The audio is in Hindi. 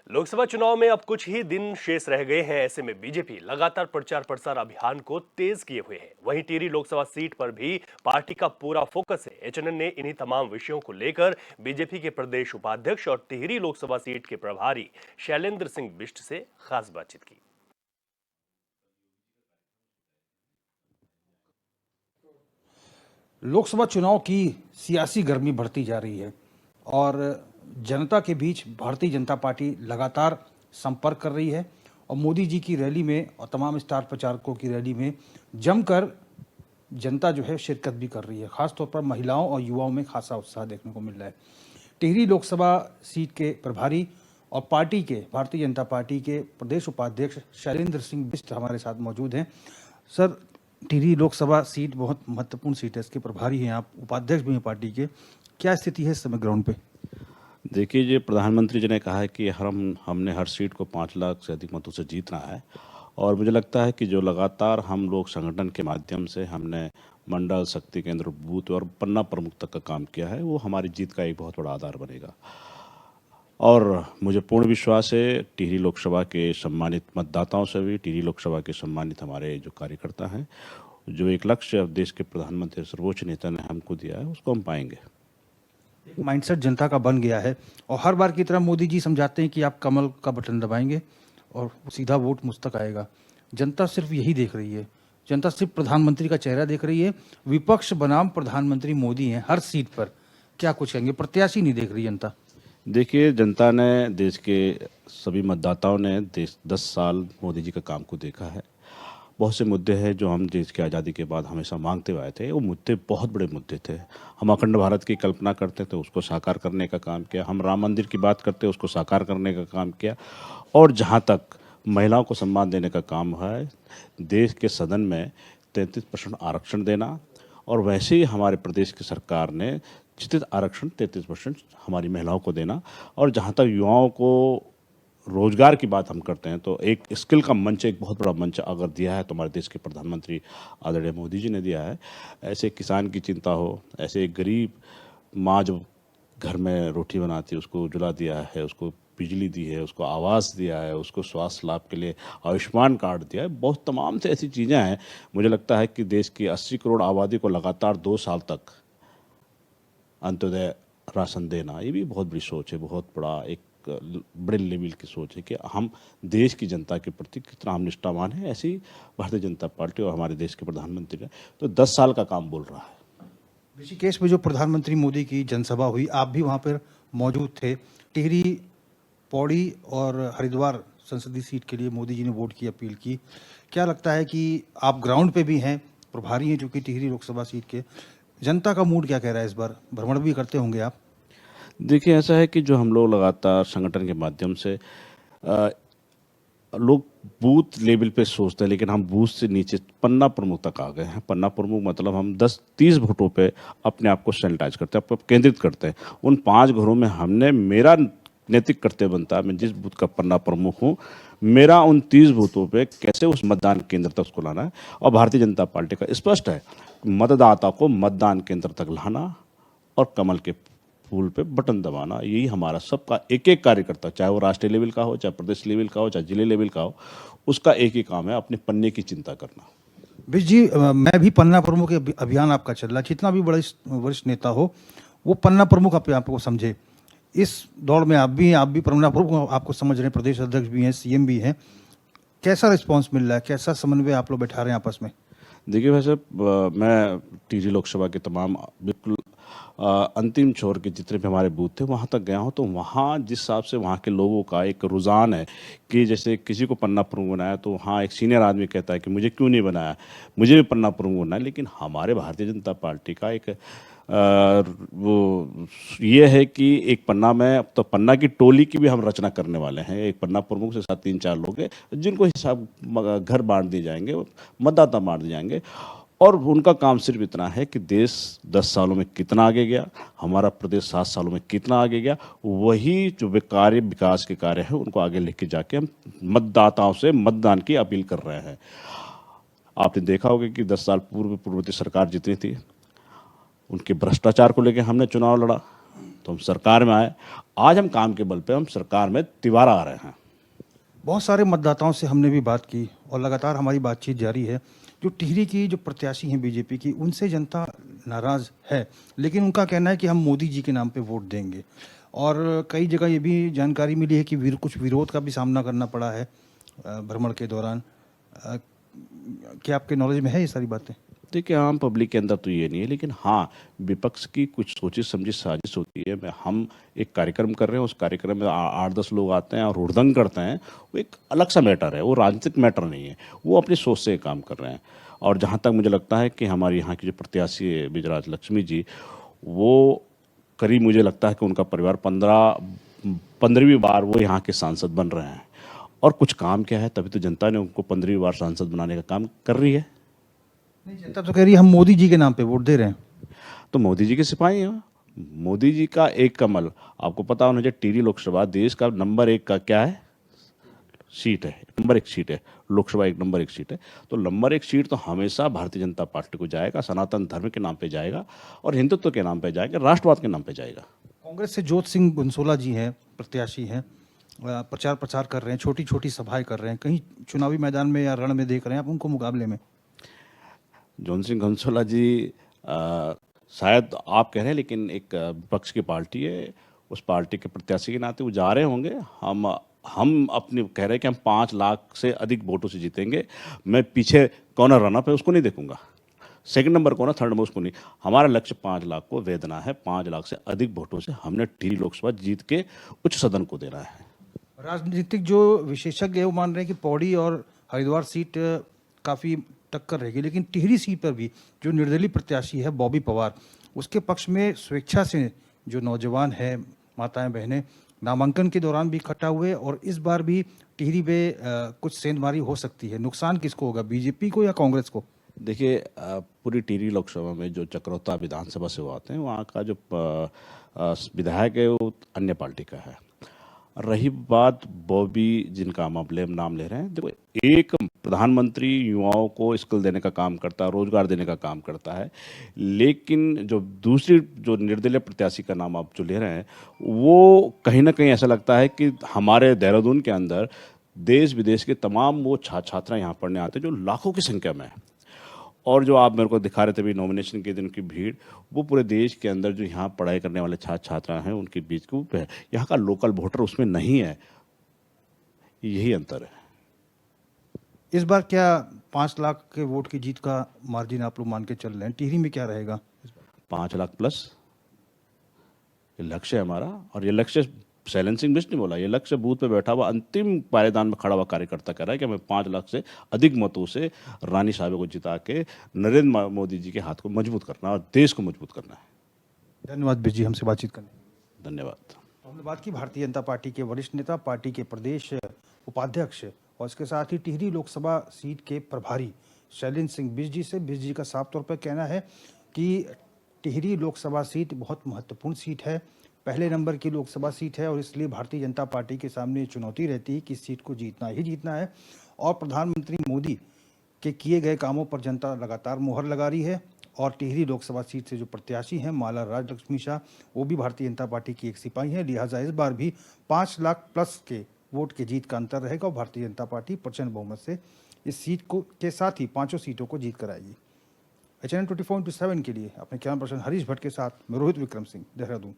लोकसभा चुनाव में अब कुछ ही दिन शेष रह गए हैं। ऐसे में बीजेपी लगातार प्रचार प्रसार अभियान को तेज किए हुए है। वहीं टिहरी लोकसभा सीट पर भी पार्टी का पूरा फोकस है। एचएनएन ने इन्हीं तमाम विषयों को लेकर बीजेपी के प्रदेश उपाध्यक्ष और टिहरी लोकसभा सीट के प्रभारी शैलेंद्र सिंह बिष्ट से खास बातचीत की। लोकसभा चुनाव की सियासी गर्मी बढ़ती जा रही है और जनता के बीच भारतीय जनता पार्टी लगातार संपर्क कर रही है और मोदी जी की रैली में और तमाम स्टार प्रचारकों की रैली में जमकर जनता जो है शिरकत भी कर रही है। खासतौर पर महिलाओं और युवाओं में खासा उत्साह देखने को मिल रहा है। टिहरी लोकसभा सीट के प्रभारी और पार्टी के भारतीय जनता पार्टी के प्रदेश उपाध्यक्ष शैलेंद्र सिंह बिष्ट हमारे साथ मौजूद हैं। सर, टिहरी लोकसभा सीट बहुत महत्वपूर्ण सीट है, इसके प्रभारी हैं आप, उपाध्यक्ष भी हैं पार्टी के। क्या स्थिति है इस समय ग्राउंड पे? देखिए, ये प्रधानमंत्री जी ने कहा है कि हमने हर सीट को 5 लाख से अधिक मतों से जीतना है और मुझे लगता है कि जो लगातार हम लोग संगठन के माध्यम से हमने मंडल, शक्ति केंद्र, बूथ और पन्ना प्रमुख तक का काम किया है, वो हमारी जीत का एक बहुत बड़ा आधार बनेगा। और मुझे पूर्ण विश्वास है टिहरी लोकसभा के सम्मानित मतदाताओं से भी, टिहरी लोकसभा के सम्मानित हमारे जो कार्यकर्ता हैं, जो एक लक्ष्य देश के प्रधानमंत्री सर्वोच्च नेता ने हमको दिया है, उसको हम पाएंगे। एक माइंडसेट जनता का बन गया है और हर बार की तरह मोदी जी समझाते हैं कि आप कमल का बटन दबाएंगे और सीधा वोट मुझ तक आएगा। जनता सिर्फ यही देख रही है, जनता सिर्फ प्रधानमंत्री का चेहरा देख रही है। विपक्ष बनाम प्रधानमंत्री मोदी हैं हर सीट पर। क्या कुछ कहेंगे? प्रत्याशी नहीं देख रही जनता। देखिए, जनता ने, देश के सभी मतदाताओं ने 10 साल मोदी जी का काम को देखा है। बहुत से मुद्दे हैं जो हम देश की आज़ादी के बाद हमेशा मांगते हुए आए थे। वो मुद्दे बहुत बड़े मुद्दे थे। हम अखंड भारत की कल्पना करते थे, उसको साकार करने का काम किया। हम राम मंदिर की बात करते, उसको साकार करने का काम किया। और जहाँ तक महिलाओं को सम्मान देने का काम है, देश के सदन में 33% आरक्षण देना, और वैसे ही हमारे प्रदेश की सरकार ने चितित आरक्षण 33% हमारी महिलाओं को देना। और जहाँ तक युवाओं को रोजगार की बात हम करते हैं, तो एक स्किल का मंच, एक बहुत बड़ा मंच अगर दिया है तो हमारे देश के प्रधानमंत्री आदरणीय मोदी जी ने दिया है। ऐसे किसान की चिंता हो, ऐसे एक गरीब माँ जो घर में रोटी बनाती है उसको उजला दिया है, उसको बिजली दी है, उसको आवास दिया है, उसको स्वास्थ्य लाभ के लिए आयुष्मान कार्ड दिया है। बहुत तमाम से ऐसी चीज़ें हैं। मुझे लगता है कि देश की 80 करोड़ आबादी को लगातार 2 साल तक अंत्योदय राशन देना, ये भी बहुत बड़ी सोच है। बहुत बड़ा एक बड़े लेवल की सोच है कि हम देश की जनता के प्रति कितना हम निष्ठावान हैं। ऐसी भारतीय जनता पार्टी और हमारे देश के प्रधानमंत्री ने तो 10 साल का काम बोल रहा है। ऋषिकेश में जो प्रधानमंत्री मोदी की जनसभा हुई, आप भी वहाँ पर मौजूद थे। टिहरी, पौड़ी और हरिद्वार संसदीय सीट के लिए मोदी जी ने वोट की अपील की। क्या लगता है कि आप ग्राउंड पे भी हैं, प्रभारी हैं जो कि टिहरी लोकसभा सीट के, जनता का मूड क्या कह रहा है? इस बार भ्रमण भी करते होंगे आप। देखिए, ऐसा है कि जो हम लोग लगातार संगठन के माध्यम से लोग बूथ लेवल पे सोचते हैं, लेकिन हम बूथ से नीचे पन्ना प्रमुख तक आ गए हैं। पन्ना प्रमुख मतलब हम 10-30 वोटों पे अपने आप को सैनिटाइज करते हैं, आपको केंद्रित करते हैं। उन 5 घरों में हमने, मेरा नैतिक कर्तव्य बनता है, मैं जिस बूथ का पन्ना प्रमुख हूँ, मेरा उन 30 बूथों पे कैसे उस मतदान केंद्र तक उसको लाना है। और भारतीय जनता पार्टी का स्पष्ट है, मतदाता को मतदान केंद्र तक लाना और कमल के फूल पे बटन दबाना, यही हमारा सबका एक एक कार्यकर्ता, चाहे वो राष्ट्रीय लेवल का हो, चाहे प्रदेश लेवल का हो, चाहे जिले लेवल का हो, उसका एक ही काम है, अपने पन्ने की चिंता करना। बिश जी, मैं भी पन्ना प्रमुख अभियान आपका चल रहा है। जितना भी बड़ा वरिष्ठ नेता हो, वो पन्ना प्रमुख अपने आप को समझे। इस दौड़ में आप भी हैं, आप भी पन्ना प्रमुख आपको समझ रहे हैं, प्रदेश अध्यक्ष भी हैं, सीएम भी हैं। कैसा रिस्पॉन्स मिल रहा है? कैसा समन्वय आप लोग बैठा रहे हैं आपस में? देखिए, वैसे मैं टिहरी लोकसभा के तमाम बिल्कुल अंतिम छोर के जितने भी हमारे बूथ थे वहाँ तक गया हूँ, तो वहाँ जिस हिसाब से वहाँ के लोगों का एक रुझान है कि जैसे किसी को पन्ना प्रमुख बनाया तो वहाँ एक सीनियर आदमी कहता है कि मुझे क्यों नहीं बनाया, मुझे भी पन्ना प्रमुख बनना है। लेकिन हमारे भारतीय जनता पार्टी का एक वो ये है कि एक पन्ना में, अब तो पन्ना की टोली की भी हम रचना करने वाले हैं। एक पन्ना प्रमुख से साथ 3-4 लोग हैं जिनको हिसाब घर बांट दिए जाएंगे, मतदाता बांट दिए जाएंगे, और उनका काम सिर्फ इतना है कि देश 10 सालों में कितना आगे गया, हमारा प्रदेश 7 सालों में कितना आगे गया, वही जो विकास के कार्य है उनको आगे लेके जाके हम मतदाताओं से मतदान की अपील कर रहे हैं। आपने देखा होगा कि 10 साल पूर्व पूर्ववर्ती सरकार जितनी थी, उनके भ्रष्टाचार को लेकर हमने चुनाव लड़ा। तो हम सरकार में आए। आज हम काम के बल पे हम सरकार में तिबारा आ रहे हैं। बहुत सारे मतदाताओं से हमने भी बात की और लगातार हमारी बातचीत जारी है। जो टिहरी की जो प्रत्याशी हैं बीजेपी की, उनसे जनता नाराज़ है, लेकिन उनका कहना है कि हम मोदी जी के नाम पे वोट देंगे। और कई जगह ये भी जानकारी मिली है कि कुछ विरोध का भी सामना करना पड़ा है भ्रमण के दौरान। क्या आपके नॉलेज में है ये सारी बातें? देखिए, आम पब्लिक के अंदर तो ये नहीं है, लेकिन हाँ, विपक्ष की कुछ सोची समझी साजिश होती है। हम एक कार्यक्रम कर रहे हैं, उस कार्यक्रम में 8-10 लोग आते हैं और हुड़दंग करते हैं, वो एक अलग सा मैटर है, वो राजनीतिक मैटर नहीं है। वो अपनी सोच से काम कर रहे हैं। और जहाँ तक मुझे लगता है कि हमारी यहाँ की जो प्रत्याशी है विजयराज लक्ष्मी जी, वो करीब मुझे लगता है कि उनका परिवार 15वीं बार वो यहाँ के सांसद बन रहे हैं। और कुछ काम क्या है, तभी तो जनता ने उनको 15वीं बार सांसद बनाने का काम कर रही है। नहीं, जनता तो कह रही है हम मोदी जी के नाम पे वोट दे रहे हैं। तो मोदी जी के सिपाही हैं। मोदी जी का एक कमल, आपको पता होना चाहिए, टिहरी लोकसभा देश का नंबर 1 का क्या है, सीट है, नंबर 1 सीट है। लोकसभा एक नंबर 1 सीट है। तो नंबर 1 सीट तो हमेशा भारतीय जनता पार्टी को जाएगा, सनातन धर्म के नाम पे जाएगा और हिंदुत्व के नाम पे जाएगा, राष्ट्रवाद के नाम पे जाएगा। कांग्रेस से जोत सिंह गुनसोला जी हैं, प्रत्याशी हैं, प्रचार कर रहे हैं, छोटी छोटी सभाएं कर रहे हैं। कहीं चुनावी मैदान में या रण में देख रहे हैं आप उनको मुकाबले में? जौन सिंह घनसोला जी, शायद आप कह रहे हैं, लेकिन एक विपक्ष की पार्टी है, उस पार्टी के प्रत्याशी के नाते वो जा रहे होंगे। हम अपने कह रहे हैं कि हम 5 लाख से अधिक वोटों से जीतेंगे। मैं पीछे कौन रनअप है उसको नहीं देखूंगा, सेकंड नंबर कौन है, थर्ड नंबर उसको नहीं। हमारा लक्ष्य 5 लाख को वेदना है। 5 लाख से अधिक वोटों से हमने टिहरी लोकसभा जीत के उच्च सदन को देना है। राजनीतिक जो विशेषज्ञ है वो मान रहे हैं कि पौड़ी और हरिद्वार सीट काफ़ी टक्कर रहेगी, लेकिन टिहरी सीट पर भी जो निर्दलीय प्रत्याशी है बॉबी पवार, उसके पक्ष में स्वेच्छा से जो नौजवान है, माताएं बहनें नामांकन के दौरान भी इकट्ठा हुए और इस बार भी टिहरी में कुछ सेंधमारी हो सकती है। नुकसान किसको होगा, बीजेपी को या कांग्रेस को? देखिए, पूरी टिहरी लोकसभा में जो चक्रौता विधानसभा से वो आते हैं, वहाँ का जो विधायक है वो अन्य पार्टी का है। रही बात बॉबी जिनका हम नाम ले रहे हैं, देखो, एक प्रधानमंत्री युवाओं को स्किल देने का काम करता है, रोजगार देने का काम करता है, लेकिन जो दूसरी जो निर्दलीय प्रत्याशी का नाम आप जो ले रहे हैं, वो कहीं ना कहीं ऐसा लगता है कि हमारे देहरादून के अंदर देश विदेश के तमाम वो छात्र यहाँ पढ़ने आते हैं, जो लाखों की संख्या में है। और जो आप मेरे को दिखा रहे थे भी नॉमिनेशन के दिन की भीड़, वो पूरे देश के अंदर जो यहाँ पढ़ाई करने वाले छात्र छात्रा हैं उनके बीच को है। यहाँ का लोकल वोटर उसमें नहीं है, यही अंतर है। इस बार क्या 5 लाख के वोट की जीत का मार्जिन आप लोग मान के चल रहे हैं? टिहरी में क्या रहेगा? 5 लाख प्लस ये लक्ष्य है हमारा। और ये लक्ष्य साइलेंसिंग बिच नहीं बोला, ये लक्ष्य बूथ पे बैठा हुआ अंतिम पायदान में खड़ा हुआ कार्यकर्ता कह रहा है कि हमें 5 लाख से अधिक मतों से रानी साहब को जिता के नरेंद्र मोदी जी के हाथ को मजबूत करना और देश को मजबूत करना है। धन्यवाद बिज जी, हमसे बातचीत करने। धन्यवाद। तो हमने बात की भारतीय जनता पार्टी के वरिष्ठ नेता, पार्टी के प्रदेश उपाध्यक्ष और इसके साथ ही टिहरी लोकसभा सीट के प्रभारी शैलेंद्र सिंह बिज जी से। बिज जी का साफ तौर पर कहना है कि टिहरी लोकसभा सीट बहुत महत्वपूर्ण सीट है, पहले नंबर की लोकसभा सीट है और इसलिए भारतीय जनता पार्टी के सामने चुनौती रहती है कि इस सीट को जीतना ही जीतना है। और प्रधानमंत्री मोदी के किए गए कामों पर जनता लगातार मोहर लगा रही है। और टिहरी लोकसभा सीट से जो प्रत्याशी हैं माला राजलक्ष्मी शाह, वो भी भारतीय जनता पार्टी की एक सिपाही है। लिहाजा इस बार भी 5 लाख प्लस के वोट के जीत का अंतर रहेगा और भारतीय जनता पार्टी प्रचंड बहुमत से इस सीट को के साथ ही 5 सीटों को जीत कर आएगी। HNN 24/7 के लिए अपने कैमरा पर्सन हरीश भट्ट के साथ मैं रोहित विक्रम सिंह, देहरादून।